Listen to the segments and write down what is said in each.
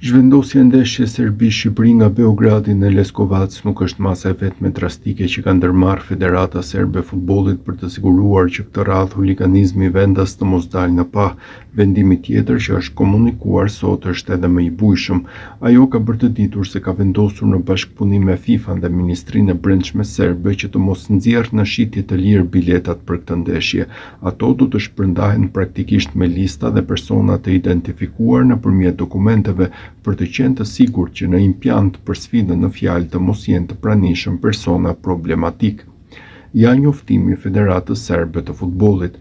Zhvendosja e ndeshjes Serbi-Shqipëri nga Beogradi në Leskovac nuk është masa e vetme drastike që ka ndërmarrë Federata Serbe e Futbollit për të siguruar që këtë radhë huliganizmi vendas të mos dalë në pa. Vendimi tjetër që është komunikuar sot është edhe më i bujshëm. Ajo ka bërë të ditur se ka vendosur në bashkëpunim me FIFA dhe Ministrinë e Brendshme Serbe që të mos nxjerrë në shitje të lirë biletat për këtë ndeshje. Ato do të shpërndahen praktikisht me lista dhe persona të identifikuar nëpërmjet dokumenteve për të qenë të sigurt që në impiant për sfidën në fjalë të mos jenë të pranishëm persona problematik. Ja njoftimi i Federatës Serbe të Futbollit.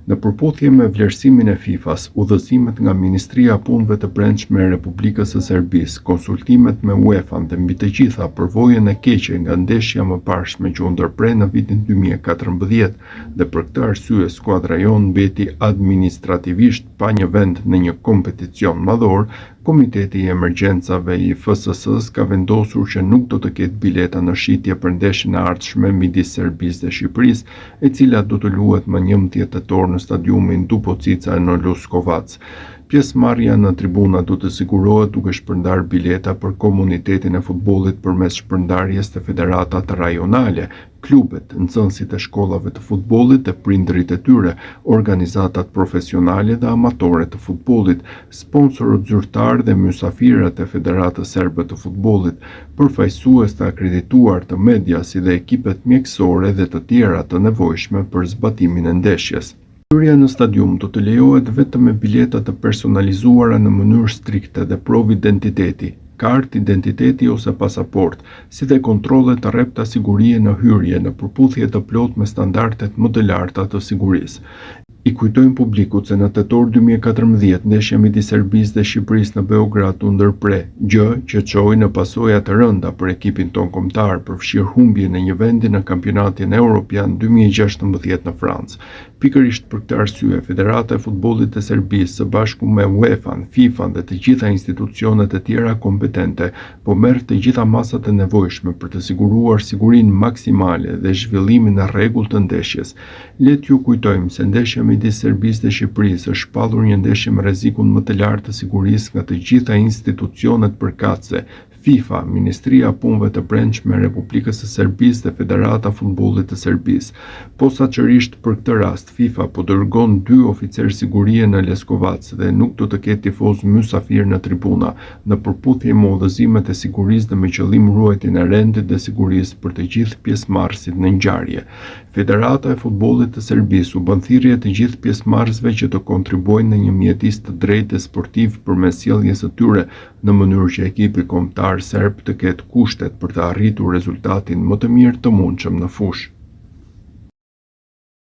Në përputhje me vlerësimin e FIFA-s, udhëzimet nga Ministria e Punëve të Brendshme e Republikës së Serbisë, konsultimet me UEFA dhe mbi të gjitha përvojën e keqe nga ndeshja më parshme që u ndërprej në vitin 2014 dhe për këtë arsye skuadra jon mbeti administrativisht pa një vend në një kompeticion madhor. Komiteti i Emergjencave i FSS-s ka vendosur që nuk do të ketë bileta në shitje për ndeshjen e ardhshme midis Serbisë dhe Shqipërisë, e cila do të luhet më 11 tetor në stadiumin Dupocica në Leskovac. Pjesëmarrja në tribuna do të sigurohet duke shpërndarë bileta për komunitetin e futbollit përmes shpërndarjes të federatat rajonale, klubet, nxënësit e shkollave të futbollit dhe prindërit e tyre, organizatat profesionale dhe amatore të futbollit, sponsorët zyrtar dhe mysafirët e Federatës Serbe të Futbollit, përfaqësues të akredituar të media si dhe ekipet mjekësore dhe të tjera të nevojshme për zbatimin e ndeshjes. Hyrja në stadium do të lejohet vetëm me bileta të personalizuara në mënyrë strikte dhe provë identiteti, kartë identiteti ose pasaport, si dhe kontrolle të rrepta sigurie në hyrje në përputhje të plotë me standardet më të larta të sigurisë. I kujtojmë publikut se në tetor 2014 ndeshja midis Serbisë dhe Shqipërisë në Beograd u ndërpre, gjë që çoi në pasoja të rënda për ekipin ton kombëtar, përfshir humbjen e një vendi në kampionatin evropian 2016 në Francë. Pikërisht për këtë arsye, Federata e Futbollit e Serbisë së bashku me UEFA-n, FIFA-n dhe të gjitha institucionet e tjera kompetente po merr të gjitha masat e nevojshme për të siguruar sigurinë maksimale dhe zhvillimin e rregullt të ndeshjes. Le t'ju kujtojmë se ndeshja midis Serbisë dhe Shqipërisë është shpallur një ndeshje me rrezikun më të lartë të sigurisë nga të gjitha institucionet përkatëse, FIFA, Ministria e Punëve të Brendshme e Republikës së Serbisë dhe Federata e Futbollit të Serbisë. Posaçërisht për këtë rast, FIFA po dërgon 2 oficerë sigurie në Leskovac dhe nuk do të ketë tifoz mysafir në tribuna, në përputhje me udhëzimet e sigurisë dhe me qëllim ruajtjen e rendit dhe sigurisë për të gjithë pjesëmarrësit në ngjarje. Federata e Futbollit të Serbisë u bën thirrje të gjithë pjesëmarrësve që të kontribuojnë në një mjedis të drejtë sportiv përmes sjelljes së tyre, në mënyrë që ekipi kombëtar serb të ketë kushtet për të arritur rezultatin më të mirë të mundshëm në fushë.